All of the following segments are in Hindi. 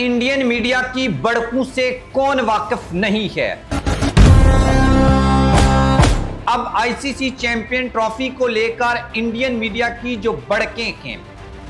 इंडियन मीडिया की बड़कों से कौन वाकिफ नहीं है। अब आईसीसी चैंपियन ट्रॉफी को लेकर इंडियन मीडिया की जो बड़कें हैं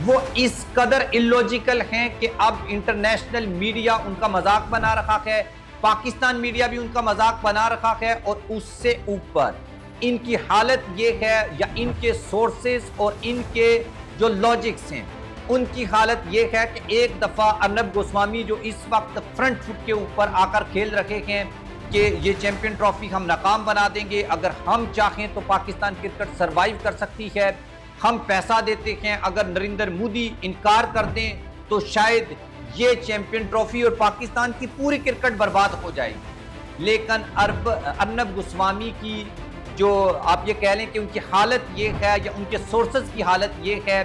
वो इस कदर इलॉजिकल हैं कि अब इंटरनेशनल मीडिया उनका मजाक बना रखा है, पाकिस्तान मीडिया भी उनका मजाक बना रखा है, और उससे ऊपर इनकी हालत ये है या इनके सोर्सेस और इनके जो लॉजिक्स हैं उनकी हालत ये है कि एक दफ़ा अर्नब गोस्वामी जो इस वक्त फ्रंट फुट के ऊपर आकर खेल रखे हैं कि ये चैंपियन ट्रॉफी हम नाकाम बना देंगे, अगर हम चाहें तो पाकिस्तान क्रिकेट सरवाइव कर सकती है, हम पैसा देते हैं, अगर नरेंद्र मोदी इनकार कर दें तो शायद ये चैंपियन ट्रॉफी और पाकिस्तान की पूरी क्रिकेट बर्बाद हो जाएगी। लेकिन अर्नब गोस्वामी की जो आप ये कह लें कि उनकी हालत ये है या उनके सोर्सेज की हालत ये है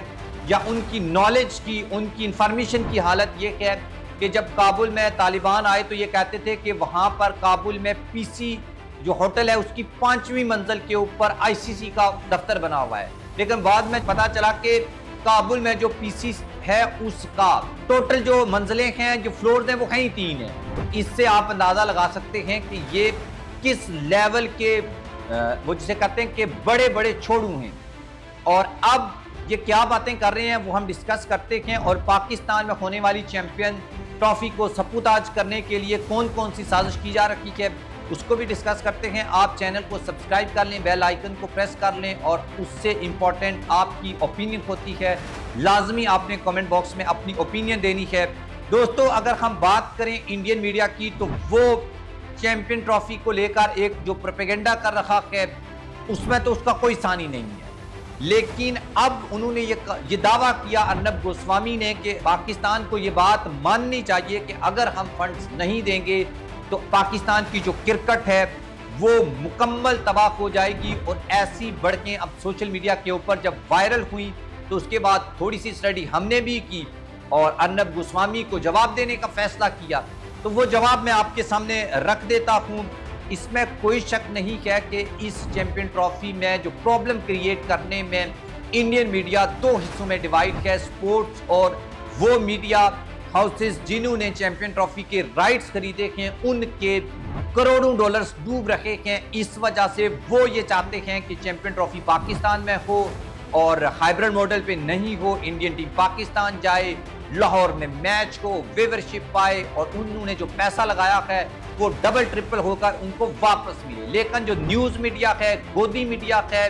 या उनकी नॉलेज की, उनकी इंफॉर्मेशन की हालत ये है कि जब काबुल में तालिबान आए तो ये कहते थे कि वहाँ पर काबुल में पीसी जो होटल है उसकी 5वीं मंजिल के ऊपर आईसीसी का दफ्तर बना हुआ है, लेकिन बाद में पता चला कि काबुल में जो पीसी है उसका टोटल जो मंजिलें हैं, जो फ्लोर हैं, वो कहीं 3 हैं। इससे आप अंदाज़ा लगा सकते हैं कि ये किस लेवल के वो जिसे कहते हैं कि बड़े बड़े छोड़ू हैं। और अब ये क्या बातें कर रहे हैं वो हम डिस्कस करते हैं, और पाकिस्तान में होने वाली चैंपियन ट्रॉफी को सपूताज करने के लिए कौन कौन सी साजिश की जा रही है उसको भी डिस्कस करते हैं। आप चैनल को सब्सक्राइब कर लें, बेल आइकन को प्रेस कर लें, और उससे इम्पॉर्टेंट आपकी ओपिनियन होती है, लाजमी आपने कमेंट बॉक्स में अपनी ओपिनियन देनी है। दोस्तों, अगर हम बात करें इंडियन मीडिया की तो वो चैंपियन ट्रॉफी को लेकर एक जो प्रोपेगेंडा कर रखा है उसमें तो उसका कोई सानी नहीं है, लेकिन अब उन्होंने ये दावा किया अर्नब गोस्वामी ने कि पाकिस्तान को ये बात माननी चाहिए कि अगर हम फंड्स नहीं देंगे तो पाकिस्तान की जो क्रिकेट है वो मुकम्मल तबाह हो जाएगी। और ऐसी बढ़कें अब सोशल मीडिया के ऊपर जब वायरल हुई तो उसके बाद थोड़ी सी स्टडी हमने भी की और अर्नब गोस्वामी को जवाब देने का फैसला किया, तो वो जवाब मैं आपके सामने रख देता हूँ। इसमें कोई शक नहीं है कि इस चैंपियन ट्रॉफी में जो प्रॉब्लम क्रिएट करने में इंडियन मीडिया 2 हिस्सों में डिवाइड है, स्पोर्ट्स और वो मीडिया हाउसेस जिन्होंने चैंपियन ट्रॉफी के राइट्स खरीदे हैं उनके करोड़ों डॉलर्स डूब रखे हैं। इस वजह से वो ये चाहते हैं कि चैंपियन ट्रॉफी पाकिस्तान में हो और हाइब्रिड मॉडल पे नहीं हो, इंडियन टीम पाकिस्तान जाए, लाहौर में मैच हो, व्यूवरशिप पाए और उन्होंने जो पैसा लगाया है वो डबल ट्रिपल होकर उनको वापस मिले। लेकिन जो न्यूज़ मीडिया है, गोदी मीडिया है,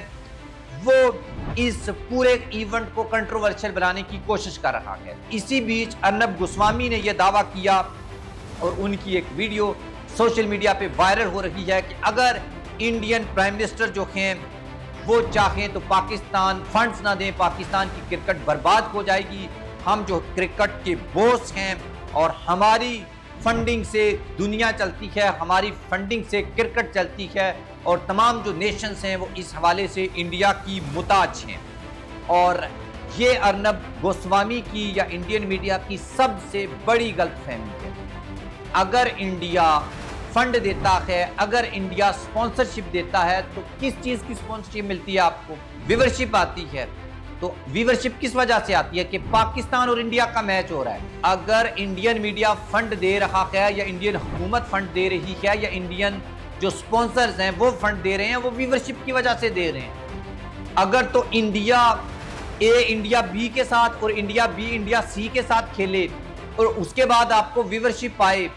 वो इस पूरे इवेंट को कंट्रोवर्शियल बनाने की कोशिश कर रहा है। इसी बीच अर्नब गोस्वामी ने यह दावा किया और उनकी एक वीडियो सोशल मीडिया पे वायरल हो रही है कि अगर इंडियन प्राइम मिनिस्टर जो हैं वो चाहें तो पाकिस्तान फंड्स ना दें, पाकिस्तान की क्रिकेट बर्बाद हो जाएगी। हम जो क्रिकेट के बॉस हैं और हमारी फंडिंग से दुनिया चलती है, हमारी फंडिंग से क्रिकेट चलती है और तमाम जो नेशंस हैं वो इस हवाले से इंडिया की मुताज हैं। और ये अर्नब गोस्वामी की या इंडियन मीडिया की सबसे बड़ी गलतफहमी है। अगर इंडिया फंड देता है, अगर इंडिया स्पॉन्सरशिप देता है तो किस चीज़ की स्पॉन्सरशिप मिलती है आपको? व्यूवरशिप आती है। तो व्यूवरशिप किस वजह से आती है कि पाकिस्तान और इंडिया का मैच हो रहा है। अगर इंडियन मीडिया फंड दे रहा है या इंडियन हुकूमत फंड दे रही है या इंडियन जो स्पॉन्सर्स हैं वो फंड दे रहे हैं, वो व्यूवरशिप की वजह से दे रहे हैं। अगर तो इंडिया ए इंडिया बी के साथ और इंडिया बी इंडिया सी के साथ खेले और उसके बाद आपको व्यूवरशिप आए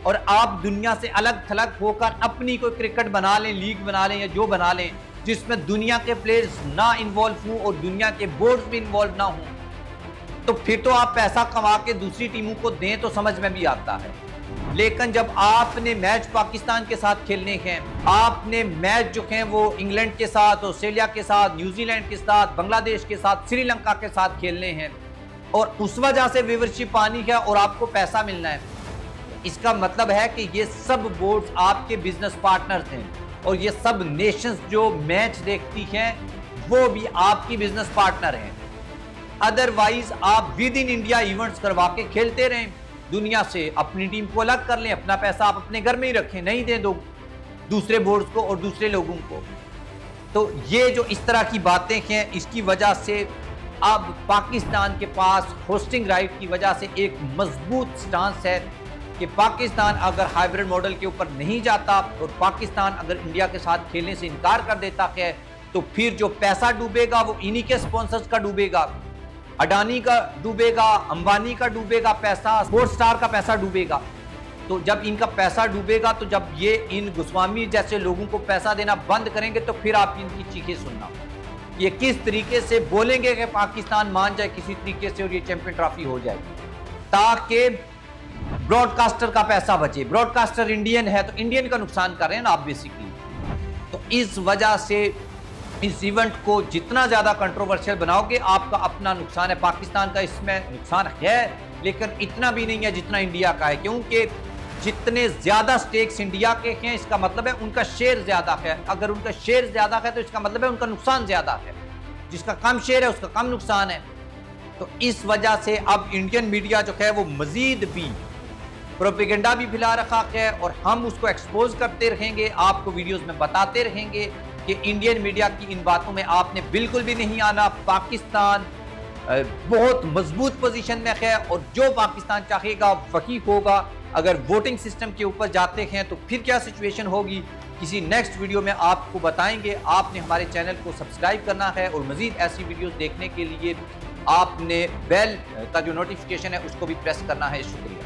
और आप दुनिया से अलग थलग होकर अपनी कोई क्रिकेट बना लें, लीग बना लें या जो बना लें जिसमें दुनिया के प्लेयर्स ना इन्वॉल्व हों और दुनिया के बोर्ड्स भी इन्वॉल्व ना हों, तो फिर तो आप पैसा कमा के दूसरी टीमों को दें तो समझ में भी आता है। लेकिन जब आपने मैच पाकिस्तान के साथ खेलने हैं, आपने मैच जो हैं वो इंग्लैंड के साथ, ऑस्ट्रेलिया के साथ, न्यूजीलैंड के साथ, बांग्लादेश के साथ, श्रीलंका के साथ खेलने हैं और उस वजह से व्यूवरशिप आनी है और आपको पैसा मिलना है, इसका मतलब है कि ये सब बोर्ड्स आपके बिजनेस पार्टनर्स हैं और ये सब नेशंस जो मैच देखती हैं वो भी आपकी बिजनेस पार्टनर हैं। अदरवाइज आप विद इन इंडिया इवेंट्स करवा के खेलते रहें, दुनिया से अपनी टीम को अलग कर लें, अपना पैसा आप अपने घर में ही रखें, नहीं दें दो दूसरे बोर्ड्स को और दूसरे लोगों को। तो ये जो इस तरह की बातें हैं इसकी वजह से अब पाकिस्तान के पास होस्टिंग राइट की वजह से एक मजबूत स्टांस है कि पाकिस्तान अगर हाइब्रिड मॉडल के ऊपर नहीं जाता और पाकिस्तान अगर इंडिया के साथ खेलने से इनकार कर देता है तो फिर जो पैसा डूबेगा वो इन्हीं के स्पॉन्सर्स का डूबेगा, अडानी का डूबेगा, अंबानी का डूबेगा पैसा, स्पोर्ट्स स्टार का पैसा डूबेगा। तो जब इनका पैसा डूबेगा तो जब ये इन गोस्वामी जैसे लोगों को पैसा देना बंद करेंगे तो फिर आप इनकी चीखें सुनना, ये किस तरीके से बोलेंगे कि पाकिस्तान मान जाए किसी तरीके से और ये चैंपियन ट्रॉफी हो जाएगी, ताकि ब्रॉडकास्टर का पैसा बचे। ब्रॉडकास्टर इंडियन है तो इंडियन का नुकसान कर रहे हैं ना आप बेसिकली। तो इस वजह से इस इवेंट को जितना ज्यादा कंट्रोवर्शियल बनाओगे आपका अपना नुकसान है। पाकिस्तान का इसमें नुकसान है लेकिन इतना भी नहीं है जितना इंडिया का है, क्योंकि जितने ज्यादा स्टेक्स इंडिया के हैं इसका मतलब है उनका शेयर ज्यादा है। अगर उनका शेयर ज्यादा है तो इसका मतलब है उनका नुकसान ज्यादा है। जिसका कम शेयर है उसका कम नुकसान है। तो इस वजह से अब इंडियन मीडिया जो है वो मजीद भी प्रोपेगेंडा भी फैला रखा है और हम उसको एक्सपोज करते रहेंगे, आपको वीडियोस में बताते रहेंगे कि इंडियन मीडिया की इन बातों में आपने बिल्कुल भी नहीं आना। पाकिस्तान बहुत मजबूत पोजीशन में है और जो पाकिस्तान चाहेगा वही होगा। अगर वोटिंग सिस्टम के ऊपर जाते हैं तो फिर क्या सिचुएशन होगी, किसी नेक्स्ट वीडियो में आपको बताएंगे। आपने हमारे चैनल को सब्सक्राइब करना है और मजीद ऐसी वीडियोस देखने के लिए आपने बेल का जो नोटिफिकेशन है उसको भी प्रेस करना है। शुक्रिया।